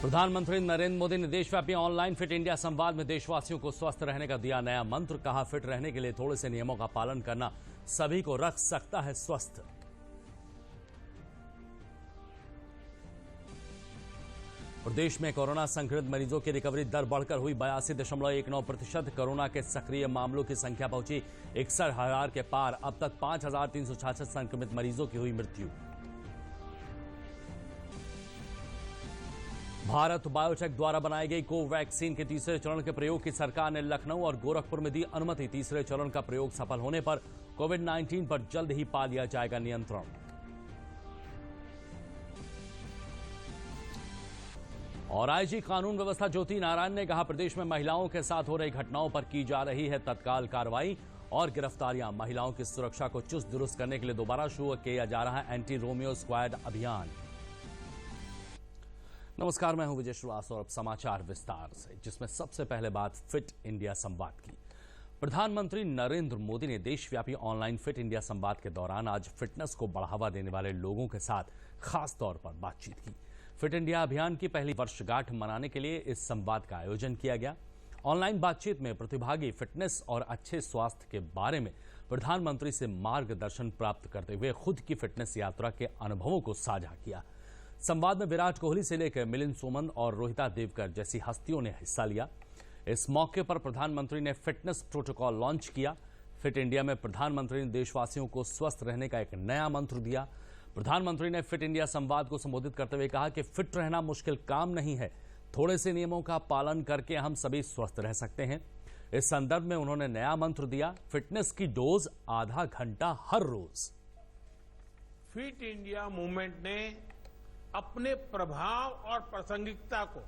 प्रधानमंत्री नरेंद्र मोदी ने देशव्यापी ऑनलाइन फिट इंडिया संवाद में देशवासियों को स्वस्थ रहने का दिया नया मंत्र। कहा, फिट रहने के लिए थोड़े से नियमों का पालन करना सभी को रख सकता है स्वस्थ। प्रदेश में कोरोना संक्रमित मरीजों की रिकवरी दर बढ़कर हुई 82.19%। कोरोना के सक्रिय मामलों की संख्या पहुंची 61,000 के पार। अब तक 5,366 संक्रमित मरीजों की हुई मृत्यु। भारत बायोटेक द्वारा बनाई गई कोवैक्सीन के तीसरे चरण के प्रयोग की सरकार ने लखनऊ और गोरखपुर में दी अनुमति। तीसरे चरण का प्रयोग सफल होने पर कोविड-19 पर जल्द ही पा लिया जाएगा नियंत्रण। और आईजी कानून व्यवस्था ज्योति नारायण ने कहा, प्रदेश में महिलाओं के साथ हो रही घटनाओं पर की जा रही है तत्काल कार्रवाई और गिरफ्तारियां। महिलाओं की सुरक्षा को चुस्त दुरुस्त करने के लिए दोबारा शुरू किया जा रहा है एंटी रोमियो स्क्वाड अभियान। नमस्कार, मैं हूं विजय श्रीवास्तव और अब समाचार विस्तार से, जिसमें सबसे पहले बात फिट इंडिया संवाद की। प्रधानमंत्री नरेंद्र मोदी ने देशव्यापी ऑनलाइन फिट इंडिया संवाद के दौरान आज फिटनेस को बढ़ावा देने वाले लोगों के साथ खास तौर पर बातचीत की। फिट इंडिया अभियान की पहली वर्षगांठ मनाने के लिए इस संवाद का आयोजन किया गया। ऑनलाइन बातचीत में प्रतिभागी फिटनेस और अच्छे स्वास्थ्य के बारे में प्रधानमंत्री से मार्गदर्शन प्राप्त करते हुए खुद की फिटनेस यात्रा के अनुभवों को साझा किया। संवाद में विराट कोहली से लेकर मिलिंद सोमन और रोहिता देवकर जैसी हस्तियों ने हिस्सा लिया। इस मौके पर प्रधानमंत्री ने फिटनेस प्रोटोकॉल लॉन्च किया। फिट इंडिया में प्रधानमंत्री ने देशवासियों को स्वस्थ रहने का एक नया मंत्र दिया। प्रधानमंत्री ने फिट इंडिया संवाद को संबोधित करते हुए कहा कि फिट रहना मुश्किल काम नहीं है, थोड़े से नियमों का पालन करके हम सभी स्वस्थ रह सकते हैं। इस संदर्भ में उन्होंने नया मंत्र दिया, फिटनेस की डोज आधा घंटा हर रोज। फिट इंडिया मूवमेंट ने अपने प्रभाव और प्रासंगिकता को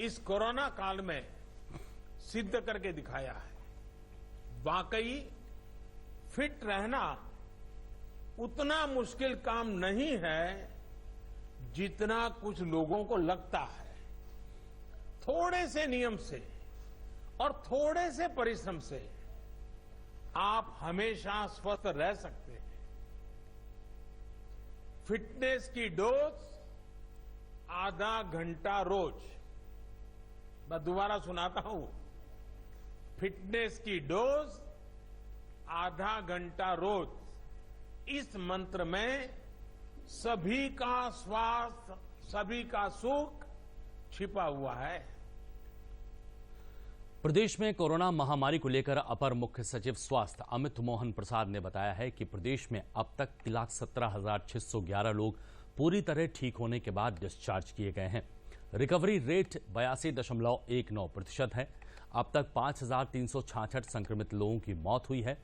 इस कोरोना काल में सिद्ध करके दिखाया है। वाकई फिट रहना उतना मुश्किल काम नहीं है जितना कुछ लोगों को लगता है। थोड़े से नियम से और थोड़े से परिश्रम से आप हमेशा स्वस्थ रह सकते हैं। फिटनेस की डोज आधा घंटा रोज। मैं दोबारा सुनाता हूं, फिटनेस की डोज आधा घंटा रोज। इस मंत्र में सभी का स्वास्थ्य, सभी का सुख छिपा हुआ है। प्रदेश में कोरोना महामारी को लेकर अपर मुख्य सचिव स्वास्थ्य अमित मोहन प्रसाद ने बताया है कि प्रदेश में अब तक 1,17,611 लोग पूरी तरह ठीक होने के बाद डिस्चार्ज किए गए हैं। रिकवरी रेट 82.19% है। अब तक 5,366 संक्रमित लोगों की मौत हुई है।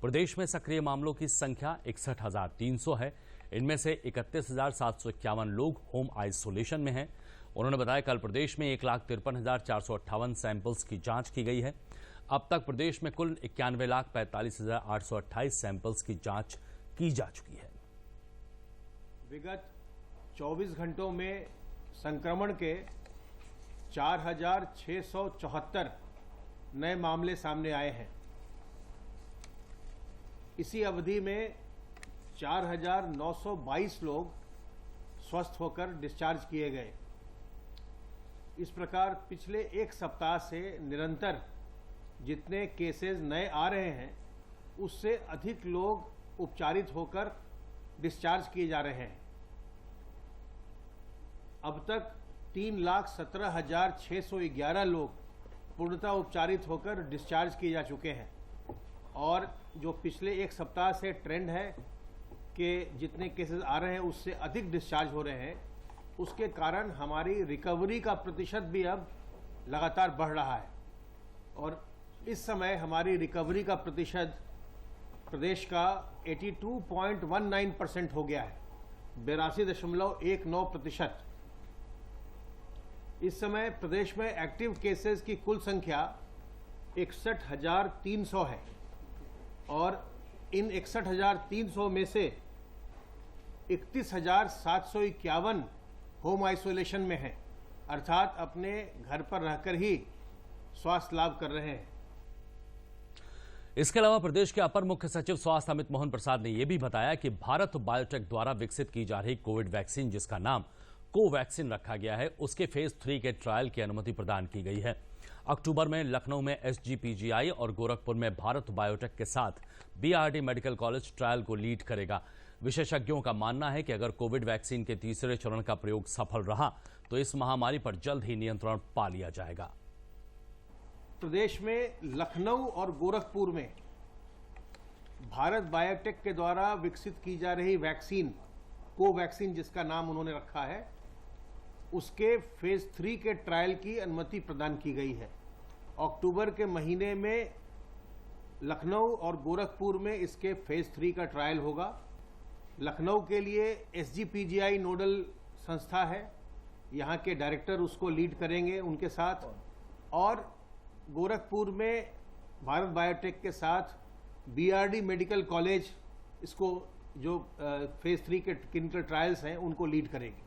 प्रदेश में सक्रिय मामलों की संख्या 61,300 है। इनमें से 31,751 लोग होम आइसोलेशन में हैं। उन्होंने बताया, कल प्रदेश में 1,53,458 सैंपल्स की जांच की गई है। अब तक प्रदेश में कुल 91,45,828 सैंपल्स की जांच की जा चुकी है। विगत 24 घंटों में संक्रमण के 4,674 नए मामले सामने आए हैं। इसी अवधि में 4,922 लोग स्वस्थ होकर डिस्चार्ज किए गए। इस प्रकार पिछले एक सप्ताह से निरंतर जितने केसेस नए आ रहे हैं, उससे अधिक लोग उपचारित होकर डिस्चार्ज किए जा रहे हैं। अब तक 3,17,611 लोग पूर्णतः उपचारित होकर डिस्चार्ज किए जा चुके हैं। और जो पिछले एक सप्ताह से ट्रेंड है कि जितने केसेस आ रहे हैं उससे अधिक डिस्चार्ज हो रहे हैं, उसके कारण हमारी रिकवरी का प्रतिशत भी अब लगातार बढ़ रहा है। और इस समय हमारी रिकवरी का प्रतिशत प्रदेश का 82.19% हो गया है, 82.19%। इस समय प्रदेश में एक्टिव केसेस की कुल संख्या 61,300 है और इन 61,300 में से 31,751 होम आइसोलेशन में हैं, अर्थात अपने घर पर रहकर ही स्वास्थ्य लाभ कर रहे हैं। इसके अलावा प्रदेश के अपर मुख्य सचिव स्वास्थ्य अमित मोहन प्रसाद ने यह भी बताया कि भारत बायोटेक द्वारा विकसित की जा रही कोविड वैक्सीन, जिसका नाम कोवैक्सीन रखा गया है, उसके फेज 3 के ट्रायल की अनुमति प्रदान की गई है। अक्टूबर में लखनऊ में SGPGI और गोरखपुर में भारत बायोटेक के साथ BRD मेडिकल कॉलेज ट्रायल को लीड करेगा। विशेषज्ञों का मानना है कि अगर कोविड वैक्सीन के तीसरे चरण का प्रयोग सफल रहा तो इस महामारी पर जल्द ही नियंत्रण पा लिया जाएगा। प्रदेश में लखनऊ और गोरखपुर में भारत बायोटेक के द्वारा विकसित की जा रही वैक्सीन, कोवैक्सीन जिसका नाम उन्होंने रखा है, उसके फेज 3 के ट्रायल की अनुमति प्रदान की गई है। अक्टूबर के महीने में लखनऊ और गोरखपुर में इसके फेज 3 का ट्रायल होगा। लखनऊ के लिए SGPGI नोडल संस्था है, यहाँ के डायरेक्टर उसको लीड करेंगे उनके साथ, और गोरखपुर में भारत बायोटेक के साथ BRD मेडिकल कॉलेज इसको जो फेज 3 के क्लिनिकल ट्रायल्स हैं उनको लीड करेगी।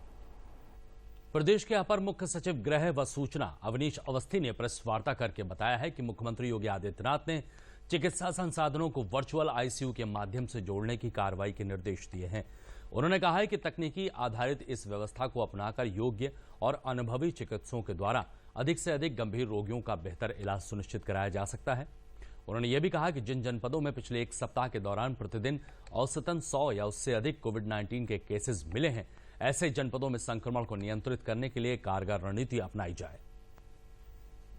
प्रदेश के अपर मुख्य सचिव गृह व सूचना अवनीश अवस्थी ने प्रेस वार्ता करके बताया है कि मुख्यमंत्री योगी आदित्यनाथ ने चिकित्सा संसाधनों को वर्चुअल ICU के माध्यम से जोड़ने की कार्रवाई के निर्देश दिए हैं। उन्होंने कहा है कि तकनीकी आधारित इस व्यवस्था को अपनाकर योग्य और अनुभवी चिकित्सकों के द्वारा अधिक से अधिक गंभीर रोगियों का बेहतर इलाज सुनिश्चित कराया जा सकता है। उन्होंने यह भी कहा कि जिन जनपदों में पिछले एक सप्ताह के दौरान प्रतिदिन औसतन 100 या उससे अधिक कोविड-19 के केसेस मिले हैं, ऐसे जनपदों में संक्रमण को नियंत्रित करने के लिए कारगर रणनीति अपनाई जाए।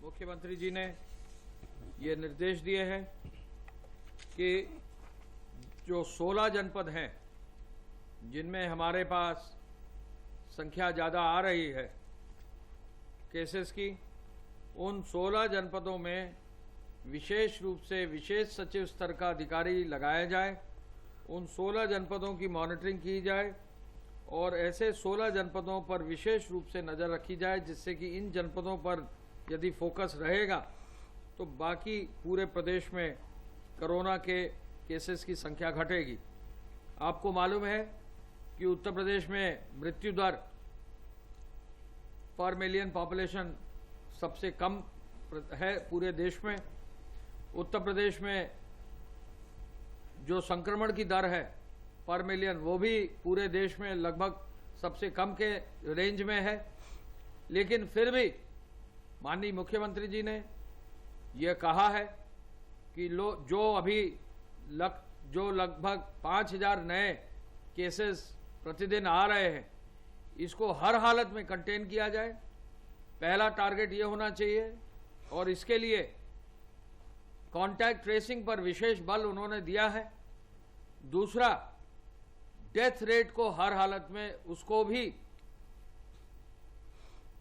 मुख्यमंत्री जी ने ये निर्देश दिए हैं कि जो 16 जनपद हैं जिनमें हमारे पास संख्या ज़्यादा आ रही है केसेस की, उन 16 जनपदों में विशेष रूप से विशेष सचिव स्तर का अधिकारी लगाया जाए, उन 16 जनपदों की मॉनिटरिंग की जाए और ऐसे 16 जनपदों पर विशेष रूप से नज़र रखी जाए, जिससे कि इन जनपदों पर यदि फोकस रहेगा तो बाकी पूरे प्रदेश में कोरोना के केसेस की संख्या घटेगी। आपको मालूम है कि उत्तर प्रदेश में मृत्यु दर पर मिलियन पॉपुलेशन सबसे कम है पूरे देश में। उत्तर प्रदेश में जो संक्रमण की दर है पर मिलियन, वो भी पूरे देश में लगभग सबसे कम के रेंज में है। लेकिन फिर भी माननीय मुख्यमंत्री जी ने ये कहा है कि जो लगभग 5000 नए केसेस प्रतिदिन आ रहे हैं, इसको हर हालत में कंटेन किया जाए। पहला टारगेट ये होना चाहिए और इसके लिए कॉन्टैक्ट ट्रेसिंग पर विशेष बल उन्होंने दिया है। दूसरा, डेथ रेट को हर हालत में उसको भी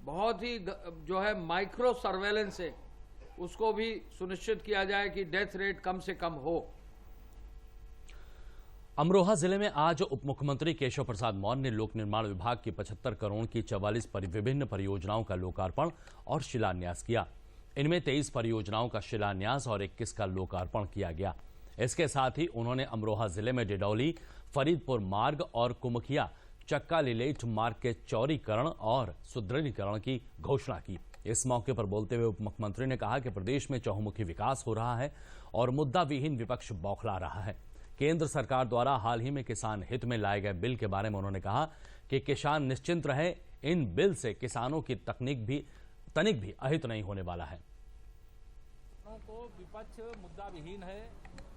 बहुत ही जो है माइक्रो सर्वेलेंस से उसको भी सुनिश्चित किया जाए कि डेथ रेट कम से कम हो। अमरोहा जिले में आज उप मुख्यमंत्री केशव प्रसाद मौर्य ने लोक निर्माण विभाग की 75 करोड़ की 44 विभिन्न परियोजनाओं का लोकार्पण और शिलान्यास किया। इनमें 23 परियोजनाओं का शिलान्यास और 21 का लोकार्पण किया गया। इसके साथ ही उन्होंने अमरोहा जिले में डिडौली फरीदपुर मार्ग और कुमखिया चक्का लिलेट मार्ग के चौड़ीकरण और सुदृढ़ीकरण की घोषणा की। इस मौके पर बोलते हुए उप मुख्यमंत्री ने कहा कि प्रदेश में चहुमुखी विकास हो रहा है और मुद्दा विहीन विपक्ष बौखला रहा है। केंद्र सरकार द्वारा हाल ही में किसान हित में लाए गए बिल के बारे में उन्होंने कहा कि किसान निश्चिंत रहे, इन बिल से किसानों की तनिक भी अहित नहीं होने वाला है। को विपक्ष मुद्दा विहीन है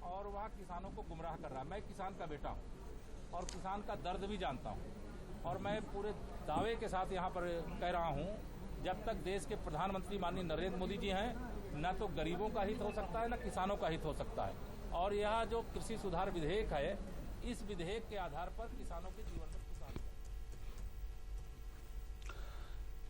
और वह किसानों को गुमराह कर रहा है। मैं किसान का बेटा हूं और किसान का दर्द भी जानता हूं और मैं पूरे दावे के साथ यहां पर कह रहा हूं, जब तक देश के प्रधानमंत्री माननीय नरेंद्र मोदी जी हैं, न तो गरीबों का हित हो सकता है, न किसानों का हित हो सकता है। और यह जो कृषि सुधार विधेयक है, इस विधेयक के आधार पर किसानों के जीवन में सुधार।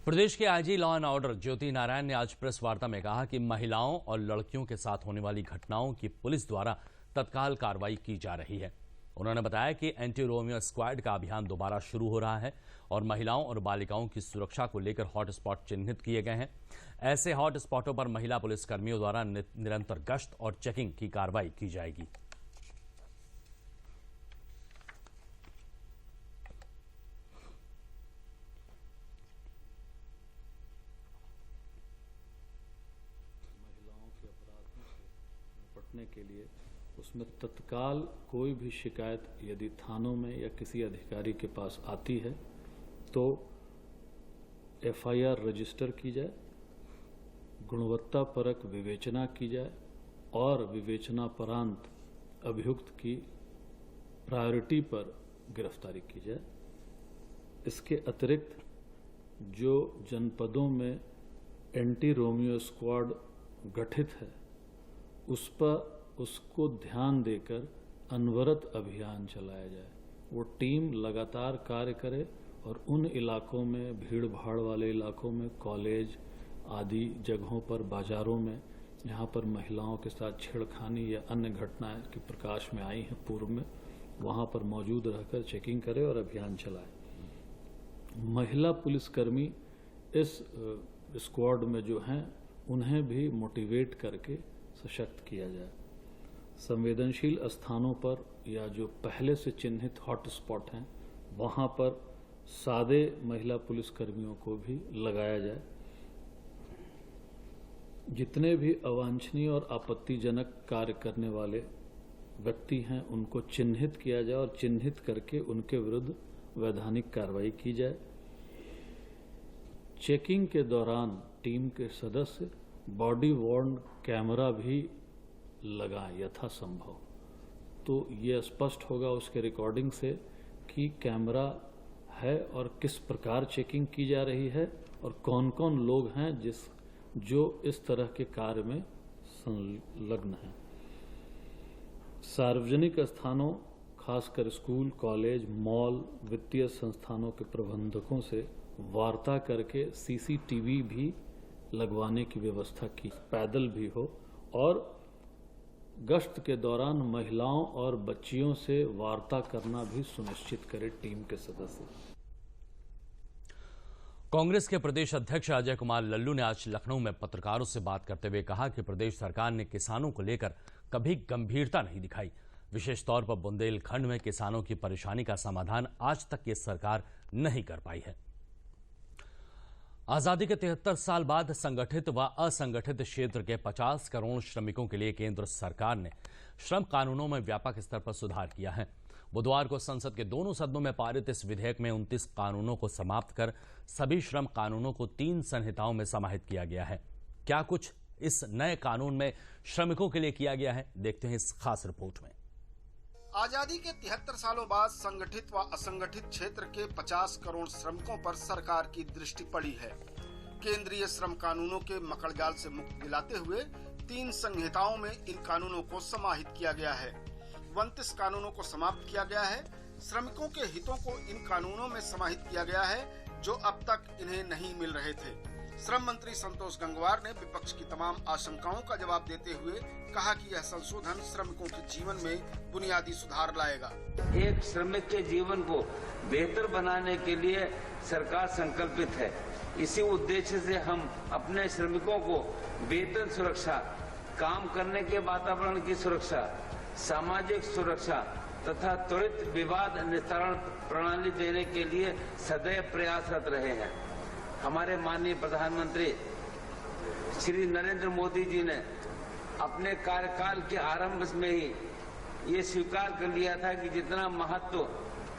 प्रदेश के आईजी लॉ एंड ऑर्डर ज्योति नारायण ने आज प्रेस वार्ता में कहा कि महिलाओं और लड़कियों के साथ होने वाली घटनाओं की पुलिस द्वारा तत्काल कार्रवाई की जा रही है। उन्होंने बताया कि एंटी रोमियो स्क्वाड का अभियान दोबारा शुरू हो रहा है और महिलाओं और बालिकाओं की सुरक्षा को लेकर हॉटस्पॉट चिन्हित किए गए हैं। ऐसे हॉटस्पॉटों पर महिला पुलिसकर्मियों द्वारा निरंतर गश्त और चेकिंग की कार्रवाई की जाएगी। महिलाओं के अपराधों से निपटने के लिए उसमें तत्काल कोई भी शिकायत यदि थानों में या किसी अधिकारी के पास आती है तो FIR रजिस्टर की जाए, गुणवत्तापरक विवेचना की जाए और विवेचनापरांत अभियुक्त की प्रायोरिटी पर गिरफ्तारी की जाए। इसके अतिरिक्त जो जनपदों में एंटी रोमियो स्क्वाड गठित है उस पर उसको ध्यान देकर अनवरत अभियान चलाया जाए। वो टीम लगातार कार्य करे और उन इलाकों में, भीड़ भाड़ वाले इलाकों में, कॉलेज आदि जगहों पर, बाजारों में, जहाँ पर महिलाओं के साथ छेड़खानी या अन्य घटनाएं की प्रकाश में आई हैं पूर्व में, वहाँ पर मौजूद रहकर चेकिंग करे और अभियान चलाए। महिला पुलिसकर्मी इस स्क्वाड में जो हैं उन्हें भी मोटिवेट करके सशक्त किया जाए। संवेदनशील स्थानों पर या जो पहले से चिन्हित हॉट स्पॉट हैं वहाँ पर सादे महिला पुलिसकर्मियों को भी लगाया जाए। जितने भी अवांछनीय और आपत्तिजनक कार्य करने वाले व्यक्ति हैं उनको चिन्हित किया जाए और चिन्हित करके उनके विरुद्ध वैधानिक कार्रवाई की जाए। चेकिंग के दौरान टीम के सदस्य बॉडी वॉर्न कैमरा भी लगाएं यथासंभव, तो ये स्पष्ट होगा उसके रिकॉर्डिंग से कि कैमरा है और किस प्रकार चेकिंग की जा रही है और कौन कौन लोग हैं जो इस तरह के कार्य में संलग्न हैं। सार्वजनिक स्थानों, खासकर स्कूल, कॉलेज, मॉल, वित्तीय संस्थानों के प्रबंधकों से वार्ता करके CCTV भी लगवाने की व्यवस्था की, पैदल भी हो, और गश्त के दौरान महिलाओं और बच्चियों से वार्ता करना भी सुनिश्चित करे टीम के सदस्य। कांग्रेस के प्रदेश अध्यक्ष अजय कुमार लल्लू ने आज लखनऊ में पत्रकारों से बात करते हुए कहा कि प्रदेश सरकार ने किसानों को लेकर कभी गंभीरता नहीं दिखाई। विशेष तौर पर बुंदेलखंड में किसानों की परेशानी का समाधान आज तक ये सरकार नहीं कर पाई है। आजादी के 73 साल बाद संगठित व असंगठित क्षेत्र के 50 करोड़ श्रमिकों के लिए केंद्र सरकार ने श्रम कानूनों में व्यापक स्तर पर सुधार किया है। बुधवार को संसद के दोनों सदनों में पारित इस विधेयक में 29 कानूनों को समाप्त कर सभी श्रम कानूनों को 3 संहिताओं में समाहित किया गया है। क्या कुछ इस नए कानून में श्रमिकों के लिए किया गया है, देखते हैं इस खास रिपोर्ट में। आजादी के 73 सालों बाद संगठित व असंगठित क्षेत्र के 50 करोड़ श्रमिकों पर सरकार की दृष्टि पड़ी है। केंद्रीय श्रम कानूनों के मकड़जाल से मुक्ति दिलाते हुए 3 संहिताओं में इन कानूनों को समाहित किया गया है। 29 कानूनों को समाप्त किया गया है। श्रमिकों के हितों को इन कानूनों में समाहित किया गया है जो अब तक इन्हें नहीं मिल रहे थे। श्रम मंत्री संतोष गंगवार ने विपक्ष की तमाम आशंकाओं का जवाब देते हुए कहा कि यह संशोधन श्रमिकों के जीवन में बुनियादी सुधार लाएगा। एक श्रमिक के जीवन को बेहतर बनाने के लिए सरकार संकल्पित है। इसी उद्देश्य से हम अपने श्रमिकों को वेतन सुरक्षा, काम करने के वातावरण की सुरक्षा, सामाजिक सुरक्षा तथा त्वरित विवाद निस्तारण प्रणाली देने के लिए सदैव प्रयासरत रहे हैं। हमारे माननीय प्रधानमंत्री श्री नरेंद्र मोदी जी ने अपने कार्यकाल के आरंभ में ही ये स्वीकार कर लिया था कि जितना महत्व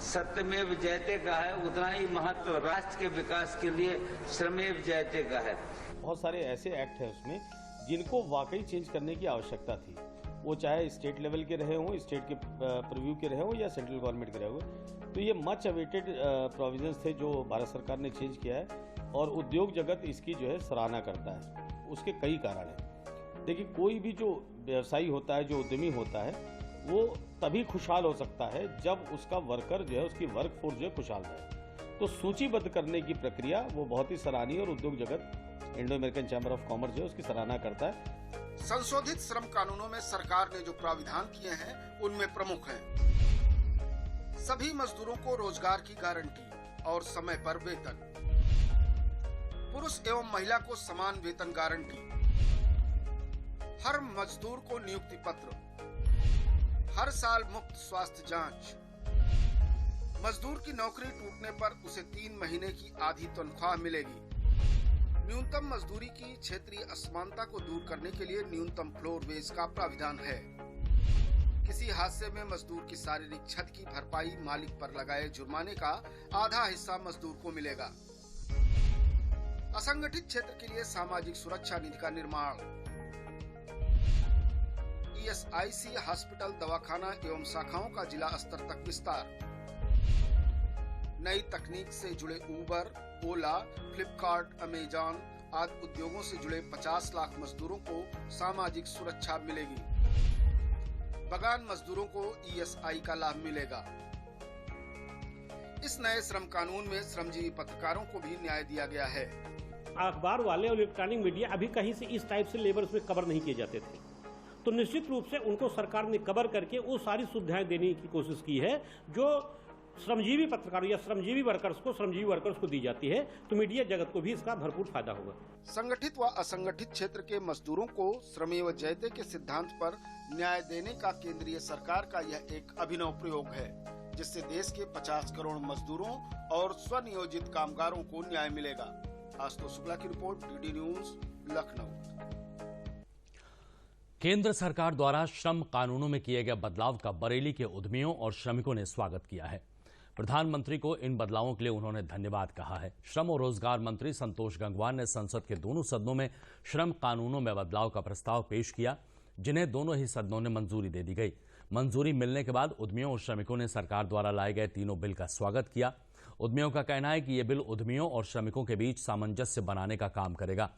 सत्यमेव जयते का है उतना ही महत्व राष्ट्र के विकास के लिए श्रमेव जयते का है। बहुत सारे ऐसे एक्ट हैं उसमें जिनको वाकई चेंज करने की आवश्यकता थी, वो चाहे स्टेट लेवल के रहे हों, स्टेट के प्रीव्यू के रहे हों या सेंट्रल गवर्नमेंट के रहे हों। तो ये मच अवेटेड प्रोविजंस थे जो भारत सरकार ने चेंज किया है और उद्योग जगत इसकी जो है सराहना करता है। उसके कई कारण हैं। देखिए, कोई भी जो व्यवसायी होता है, जो उद्यमी होता है, वो तभी खुशहाल हो सकता है जब उसका वर्कर जो है, उसकी वर्क फोर्स जो है खुशहाल रहे। तो सूचीबद्ध करने की प्रक्रिया वो बहुत ही सराहनीय और उद्योग जगत Indo American chamber of commerce जो है उसकी सराहना करता है। संशोधित श्रम कानूनों में सरकार ने जो प्राविधान किए हैं उनमें प्रमुख हैं सभी मजदूरों को रोजगार की गारंटी और समय पर वेतन, पुरुष एवं महिला को समान वेतन गारंटी, हर मजदूर को नियुक्ति पत्र, हर साल मुफ्त स्वास्थ्य जांच, मजदूर की नौकरी टूटने पर उसे 3 महीने की आधी तनख्वाह मिलेगी, न्यूनतम मजदूरी की क्षेत्रीय असमानता को दूर करने के लिए न्यूनतम फ्लोर वेज का प्राविधान है। किसी हादसे में मजदूर की शारीरिक क्षति की भरपाई मालिक पर लगाए जुर्माने का आधा हिस्सा मजदूर को मिलेगा। असंगठित क्षेत्र के लिए सामाजिक सुरक्षा निधि का निर्माण, ESIC हॉस्पिटल, दवाखाना एवं शाखाओं का जिला स्तर तक विस्तार, नई तकनीक से जुड़े उबर, ओला, फ्लिपकार्ट, अमेजॉन आदि उद्योगों से जुड़े 50 लाख मजदूरों को सामाजिक सुरक्षा मिलेगी। बगान मजदूरों को ESI का लाभ मिलेगा। इस नए श्रम कानून में श्रमजीवी पत्रकारों को भी न्याय दिया गया है। अखबार वाले और इलेक्ट्रॉनिक मीडिया अभी कहीं से इस टाइप से लेबर उसमें कवर नहीं किए जाते थे, तो निश्चित रूप से उनको सरकार ने कवर करके वो सारी सुविधाएं देने की कोशिश की है जो श्रमजीवी पत्रकारों या श्रमजीवी वर्कर्स को दी जाती है। तो मीडिया जगत को भी इसका भरपूर फायदा होगा। संगठित व असंगठित क्षेत्र के मजदूरों को श्रमेव जयते के सिद्धांत पर न्याय देने का केंद्रीय सरकार का यह एक अभिनव प्रयोग है, जिससे देश के 50 करोड़ मजदूरों और स्वनियोजित कामगारों को न्याय मिलेगा। आशुतोष शुक्ला की रिपोर्ट, DD न्यूज, लखनऊ। केंद्र सरकार द्वारा श्रम कानूनों में किए गए बदलाव का बरेली के उद्यमियों और श्रमिकों ने स्वागत किया है। प्रधानमंत्री को इन बदलावों के लिए उन्होंने धन्यवाद कहा है। श्रम और रोजगार मंत्री संतोष गंगवार ने संसद के दोनों सदनों में श्रम कानूनों में बदलाव का प्रस्ताव पेश किया, जिन्हें दोनों ही सदनों ने मंजूरी दे दी गई। मंजूरी मिलने के बाद उद्यमियों और श्रमिकों ने सरकार द्वारा लाए गए तीनों बिल का स्वागत किया। उद्यमियों का कहना है कि ये बिल उद्यमियों और श्रमिकों के बीच सामंजस्य बनाने का काम करेगा,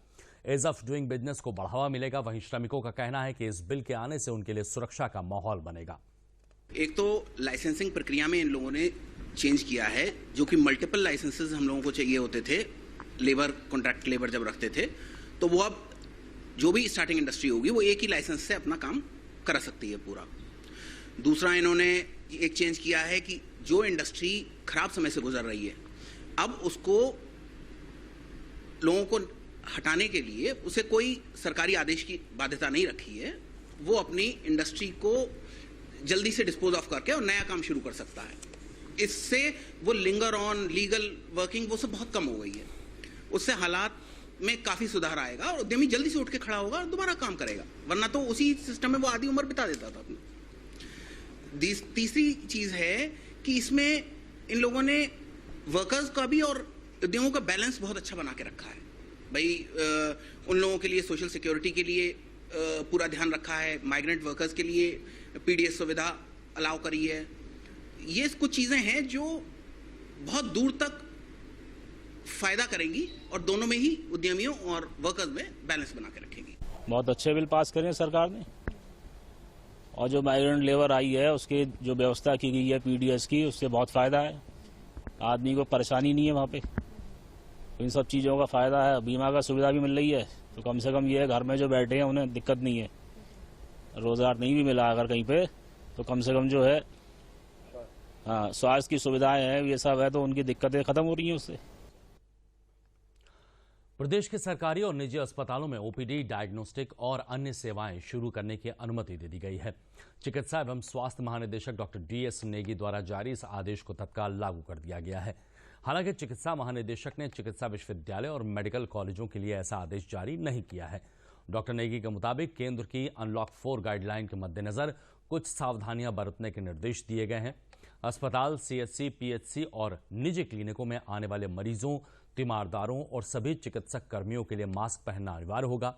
एज ऑफ डूइंग बिजनेस को बढ़ावा मिलेगा। वहीं श्रमिकों का कहना है कि इस बिल के आने से उनके लिए सुरक्षा का माहौल बनेगा। एक तो लाइसेंसिंग प्रक्रिया में इन लोगों ने चेंज किया है, जो कि मल्टीपल लाइसेंसेस हम लोगों को चाहिए होते थे। लेबर, कॉन्ट्रैक्ट लेबर जब रखते थे, तो वो अब जो भी स्टार्टिंग इंडस्ट्री होगी वो एक ही लाइसेंस से अपना काम करा सकती है पूरा। दूसरा, इन्होंने एक चेंज किया है कि जो इंडस्ट्री खराब समय से गुजर रही है, अब उसको लोगों को हटाने के लिए उसे कोई सरकारी आदेश की बाध्यता नहीं रखी है। वो अपनी इंडस्ट्री को जल्दी से डिस्पोज ऑफ करके और नया काम शुरू कर सकता है। इससे वो लिंगर ऑन लीगल वर्किंग वो सब बहुत कम हो गई है। उससे हालात में काफी सुधार आएगा और उद्यमी जल्दी से उठ के खड़ा होगा और दोबारा काम करेगा, वरना तो उसी सिस्टम में वो आधी उम्र बिता देता था अपनी। तीसरी चीज है कि इसमें इन लोगों ने वर्कर्स का भी और उद्यमों का बैलेंस बहुत अच्छा बना के रखा है। भाई उन लोगों के लिए सोशल सिक्योरिटी के लिए पूरा ध्यान रखा है, माइग्रेंट वर्कर्स के लिए PDS सुविधा अलाउ करी है। ये कुछ चीजें हैं जो बहुत दूर तक फायदा करेंगी और दोनों में ही उद्यमियों और वर्कर्स में बैलेंस बना के रखेंगी। बहुत अच्छे बिल पास करे सरकार ने, और जो माइग्रेंट लेबर आई है उसकी जो व्यवस्था की गई है PDS की, उससे बहुत फायदा है। आदमी को परेशानी नहीं है वहाँ पे, इन सब चीज़ों का फायदा है। बीमा का सुविधा भी मिल रही है, तो कम से कम ये है घर में जो बैठे हैं उन्हें दिक्कत नहीं है। रोजगार नहीं भी मिला अगर कहीं पे, तो कम से कम जो है हाँ स्वास्थ्य की सुविधाएं हैं, ये सब है, तो उनकी दिक्कतें खत्म हो रही हैं उससे। प्रदेश के सरकारी और निजी अस्पतालों में OPD, डायग्नोस्टिक और अन्य सेवाएं शुरू करने की अनुमति दे दी गई है। चिकित्सा एवं स्वास्थ्य महानिदेशक डॉक्टर DS नेगी द्वारा जारी इस आदेश को तत्काल लागू कर दिया गया है। हालांकि चिकित्सा महानिदेशक ने चिकित्सा विश्वविद्यालय और मेडिकल कॉलेजों के लिए ऐसा आदेश जारी नहीं किया है। डॉक्टर नेगी के मुताबिक केंद्र की अनलॉक 4 गाइडलाइन के मद्देनजर कुछ सावधानियां बरतने के निर्देश दिए गए हैं। अस्पताल, CHC, PHC और निजी क्लिनिकों में आने वाले मरीजों, तीमारदारों और सभी चिकित्सक कर्मियों के लिए मास्क पहनना अनिवार्य होगा।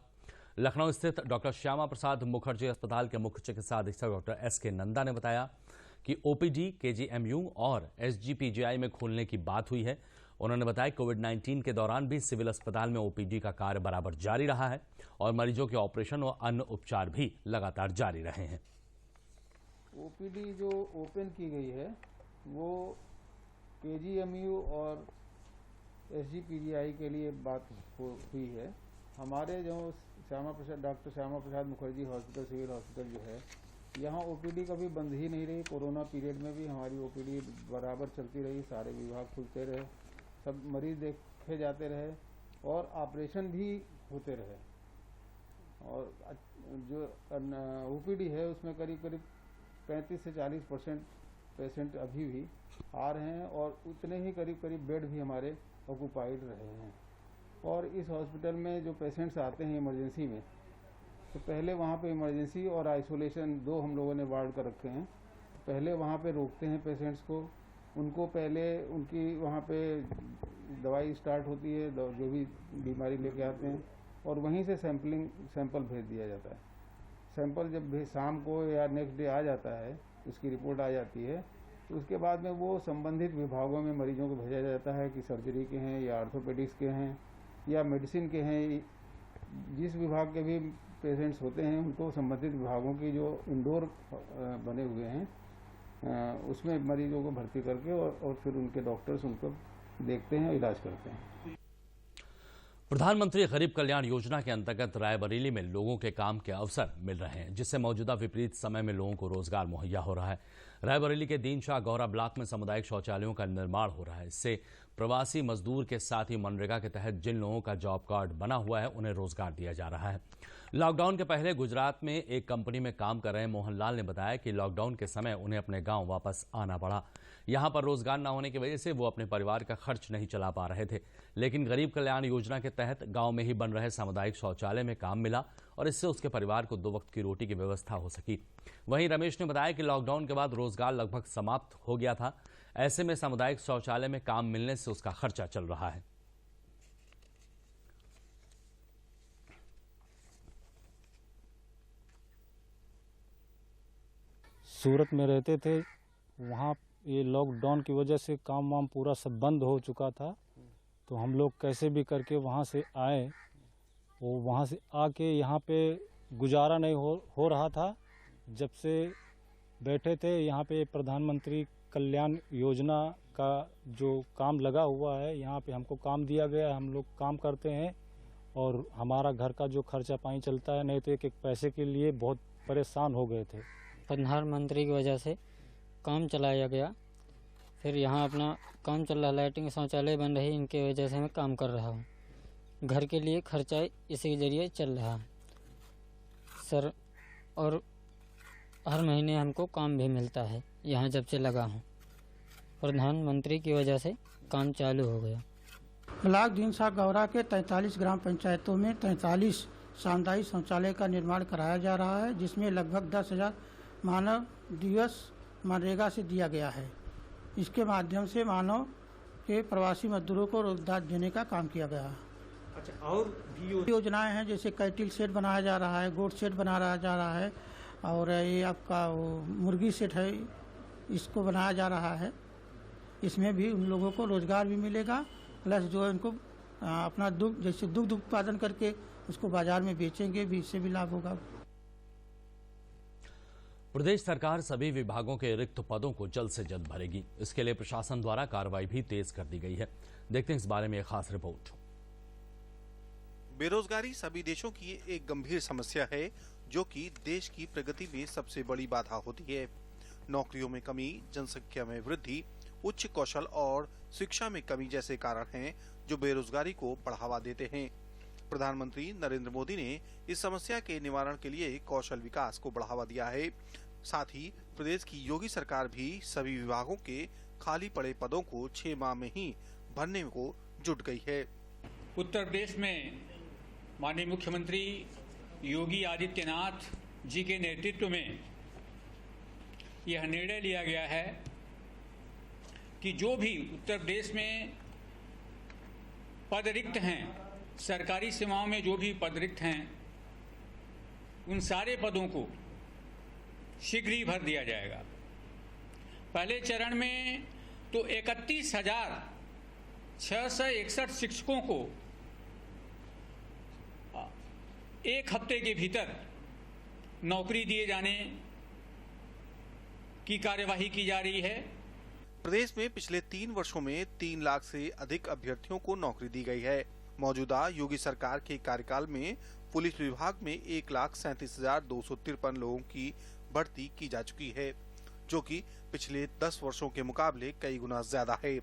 लखनऊ स्थित डॉक्टर श्यामा प्रसाद मुखर्जी अस्पताल के मुख्य चिकित्सा अधीक्षक डॉक्टर SK नंदा ने बताया कि OPD, KGMU और SGPGI में खोलने की बात हुई है। उन्होंने बताया कोविड-19 के दौरान भी सिविल अस्पताल में OPD का कार्य बराबर जारी रहा है और मरीजों के ऑपरेशन और अन्य उपचार भी लगातार जारी रहे हैं। OPD जो ओपन की गई है वो KGMU और SGPGI के लिए बात हुई है। हमारे जो doctor Shyama Prasad Mukherjee hospital, civil hospital जो है, यहाँ OPD कभी बंद ही नहीं रही। कोरोना पीरियड में भी हमारी OPD बराबर चलती रही, सारे विभाग खुलते रहे, सब मरीज देखे जाते रहे और ऑपरेशन भी होते रहे। और जो OPD है उसमें करीब 35 से 40% पेशेंट अभी भी आ रहे हैं और उतने ही करीब बेड भी हमारे ऑक्यूपाइड रहे हैं। और इस हॉस्पिटल में जो पेशेंट्स आते हैं इमरजेंसी में, तो पहले वहाँ पे इमरजेंसी और आइसोलेशन 2 हम लोगों ने वार्ड कर रखे हैं। पहले वहाँ पे रोकते हैं पेशेंट्स को, उनको पहले उनकी वहाँ पे दवाई स्टार्ट होती है, जो भी बीमारी लेके आते हैं, और वहीं से सैंपल भेज दिया जाता है। सैंपल जब शाम को या नेक्स्ट डे आ जाता है, उसकी रिपोर्ट आ जाती है, तो उसके बाद में वो संबंधित विभागों में मरीजों को भेजा जाता है कि सर्जरी के हैं या ऑर्थोपेडिक्स के हैं या मेडिसिन के हैं। जिस विभाग के भी पेशेंट्स होते हैं उनको संबंधित विभागों की जो इंडोर बने हुए हैं उसमें मरीजों को भर्ती करके और फिर उनके डॉक्टर्स उनको देखते हैं, इलाज करते हैं। प्रधानमंत्री गरीब कल्याण योजना के अंतर्गत रायबरेली में लोगों के काम के अवसर मिल रहे हैं, जिससे मौजूदा विपरीत समय में लोगों को रोजगार मुहैया हो रहा है। रायबरेली के दीन शाह गौरा ब्लॉक में सामुदायिक शौचालयों का निर्माण हो रहा है। इससे प्रवासी मजदूर के साथ ही मनरेगा के तहत जिन लोगों का जॉब कार्ड बना हुआ है उन्हें रोजगार दिया जा रहा है। लॉकडाउन के पहले गुजरात में एक कंपनी में काम कर रहे मोहनलाल ने बताया कि लॉकडाउन के समय उन्हें अपने गांव वापस आना पड़ा। यहां पर रोजगार न होने की वजह से वो अपने परिवार का खर्च नहीं चला पा रहे थे, लेकिन गरीब कल्याण योजना के तहत गांव में ही बन रहे सामुदायिक शौचालय में काम मिला और इससे उसके परिवार को 2 वक्त की रोटी की व्यवस्था हो सकी। वहीं रमेश ने बताया कि लॉकडाउन के बाद रोजगार लगभग समाप्त हो गया था, ऐसे में सामुदायिक शौचालय में काम मिलने से उसका खर्चा चल रहा है। सूरत में रहते थे, वहाँ ये लॉकडाउन की वजह से काम वाम पूरा सब बंद हो चुका था, तो हम लोग कैसे भी करके वहाँ से आए। वो वहाँ से आके यहाँ पे गुजारा नहीं हो रहा था। जब से बैठे थे यहाँ पे प्रधानमंत्री कल्याण योजना का जो काम लगा हुआ है, यहाँ पे हमको काम दिया गया है, हम लोग काम करते हैं और हमारा घर का जो खर्चा पानी चलता है, नहीं तो एक पैसे के लिए बहुत परेशान हो गए थे। प्रधानमंत्री की वजह से काम चलाया गया, फिर यहाँ अपना काम चल रहा, लाइटिंग शौचालय बन रही, इनके वजह से मैं काम कर रहा हूँ। घर के लिए खर्चा इसी जरिए चल रहा है सर, और हर महीने हमको काम भी मिलता है यहाँ जब से लगा हूँ। प्रधानमंत्री की वजह से काम चालू हो गया। ब्लॉक दीन शाह गौरा के 43 ग्राम पंचायतों में 43 सामुदायिक शौचालय का निर्माण कराया जा रहा है, जिसमें लगभग 10,000 मानव दिवस मनरेगा से दिया गया है। इसके माध्यम से मानव के प्रवासी मजदूरों को रोजगार देने का काम किया गया है। अच्छा, और भी योजनाएं हैं, जैसे कैटिल सेट बनाया जा रहा है, गोट सेट बनाया जा रहा है, और ये आपका वो मुर्गी सेट है, इसको बनाया जा रहा है। इसमें भी उन लोगों को रोजगार भी मिलेगा, प्लस जो है उनको अपना दुग्ध, जैसे दुग्ध उत्पादन करके उसको बाजार में बेचेंगे भी, इससे भी लाभ होगा। प्रदेश सरकार सभी विभागों के रिक्त पदों को जल्द से जल्द भरेगी। इसके लिए प्रशासन द्वारा कार्रवाई भी तेज कर दी गई है। देखते हैं इस बारे में एक खास रिपोर्ट। बेरोजगारी सभी देशों की एक गंभीर समस्या है, जो कि देश की प्रगति में सबसे बड़ी बाधा होती है। नौकरियों में कमी, जनसंख्या में वृद्धि, उच्च कौशल और शिक्षा में कमी जैसे कारण हैं जो बेरोजगारी को बढ़ावा देते हैं। प्रधानमंत्री नरेंद्र मोदी ने इस समस्या के निवारण के लिए कौशल विकास को बढ़ावा दिया है। साथ ही प्रदेश की योगी सरकार भी सभी विभागों के खाली पड़े पदों को 6 माह में ही भरने को जुट गई है। उत्तर प्रदेश में माननीय मुख्यमंत्री योगी आदित्यनाथ जी के नेतृत्व में यह निर्णय लिया गया है कि जो भी उत्तर प्रदेश में पद रिक्त हैं, सरकारी सेवाओं में जो भी पद रिक्त हैं, उन सारे पदों को शीघ्र ही भर दिया जाएगा। पहले चरण में तो 31,661 शिक्षकों को 1 हफ्ते के भीतर नौकरी दिए जाने की कार्यवाही की जा रही है। प्रदेश में पिछले 3 वर्षों में 3 लाख से अधिक अभ्यर्थियों को नौकरी दी गई है। मौजूदा योगी सरकार के कार्यकाल में पुलिस विभाग में 1,37,253 लोगों की भर्ती की जा चुकी है, जो कि पिछले 10 वर्षों के मुकाबले कई गुना ज्यादा है।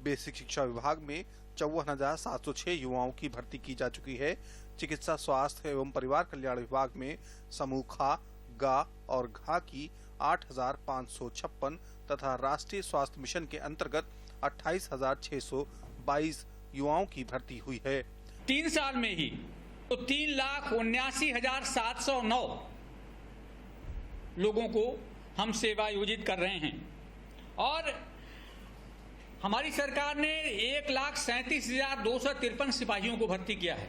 बेसिक शिक्षा विभाग में 54,706 युवाओं की भर्ती की जा चुकी है। चिकित्सा, स्वास्थ्य एवं परिवार कल्याण विभाग में समूह खा, गा और घा की 8,556 तथा राष्ट्रीय स्वास्थ्य मिशन के अंतर्गत 28,622 युवाओं की भर्ती हुई है। 3 साल में ही तो 3,79,709 लोगों को हम सेवा योजित कर रहे हैं और हमारी सरकार ने 1,37,253 सिपाहियों को भर्ती किया है।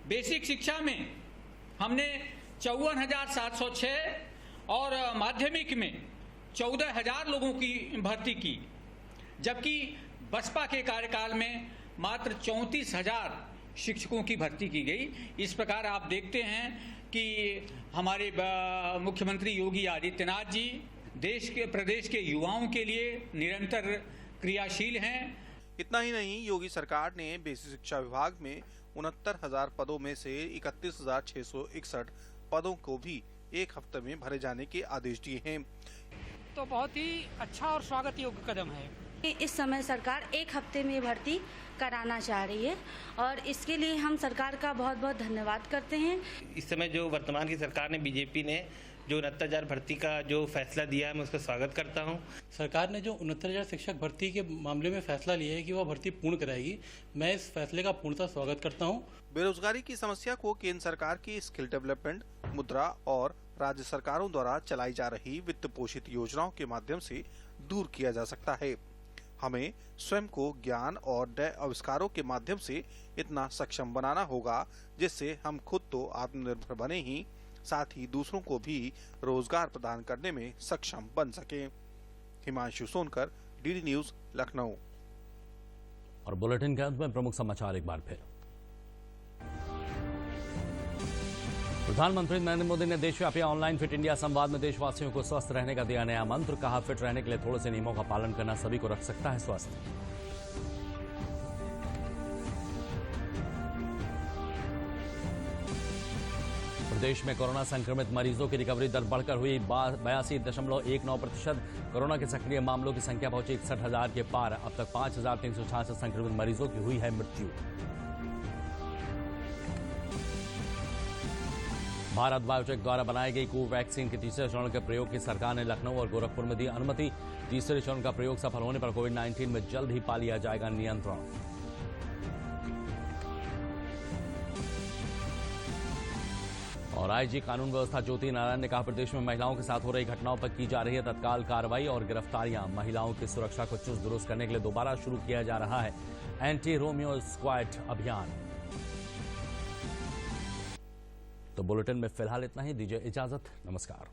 बेसिक शिक्षा में हमने 54,706 और माध्यमिक में 14,000 लोगों की भर्ती की, जबकि बसपा के कार्यकाल में मात्र 34,000 शिक्षकों की भर्ती की गई। इस प्रकार आप देखते हैं कि हमारे मुख्यमंत्री योगी आदित्यनाथ जी प्रदेश के युवाओं के लिए निरंतर क्रियाशील हैं। इतना ही नहीं, योगी सरकार ने बेसिक शिक्षा विभाग में 69,000 पदों में से 31,661 पदों को भी एक हफ्ते में भरे जाने के आदेश दिए हैं। तो बहुत ही अच्छा और स्वागत योग्य कदम है। इस समय सरकार एक हफ्ते में भर्ती कराना चाह रही है और इसके लिए हम सरकार का बहुत बहुत धन्यवाद करते हैं। इस समय जो वर्तमान की सरकार ने, बीजेपी ने जो 69,000 भर्ती का जो फैसला दिया है, मैं उसका स्वागत करता हूं। सरकार ने जो 69,000 शिक्षक भर्ती के मामले में फैसला लिया है कि वह भर्ती पूर्ण कराएगी, मैं इस फैसले का पूर्णतः स्वागत करता हूं। बेरोजगारी की समस्या को केंद्र सरकार की स्किल डेवलपमेंट, मुद्रा और राज्य सरकारों द्वारा चलाई जा रही वित्त पोषित योजनाओं के माध्यम से दूर किया जा सकता है। हमें स्वयं को ज्ञान और नए आविष्कारों के माध्यम से इतना सक्षम बनाना होगा जिससे हम खुद तो आत्मनिर्भर बने ही साथ ही दूसरों को भी रोजगार प्रदान करने में सक्षम बन सके। Himanshu Sonkar, DD news, Lucknow. और बुलेटिन के अंत में प्रमुख समाचार एक बार फिर। प्रधानमंत्री नरेंद्र मोदी ने देशव्यापी ऑनलाइन फिट इंडिया संवाद में देशवासियों को स्वस्थ रहने का दिया नया मंत्र। कहा, फिट रहने के लिए थोड़े से नियमों का पालन करना सभी को रख सकता है स्वस्थ। प्रदेश में कोरोना संक्रमित मरीजों की रिकवरी दर बढ़कर हुई 82.19%। कोरोना के सक्रिय मामलों की संख्या पहुंची 61,000 के पार। अब तक 5,366 संक्रमित मरीजों की हुई है मृत्यु। भारत बायोटेक द्वारा बनाई गई कोवैक्सीन के तीसरे चरण के प्रयोग की सरकार ने लखनऊ और गोरखपुर में दी अनुमति। तीसरे चरण का प्रयोग सफल होने पर कोविड-19 में जल्द ही पा लिया जाएगा नियंत्रण। और आईजी कानून व्यवस्था ज्योति नारायण ने कहा, प्रदेश में महिलाओं के साथ हो रही घटनाओं पर की जा रही है तत्काल कार्रवाई और गिरफ्तारियां। महिलाओं की सुरक्षा को चुस्त दुरुस्त करने के लिए दोबारा शुरू किया जा रहा है एंटी रोमियो स्क्वाड अभियान। तो बुलेटिन में फिलहाल इतना ही। दीजिए इजाजत, नमस्कार।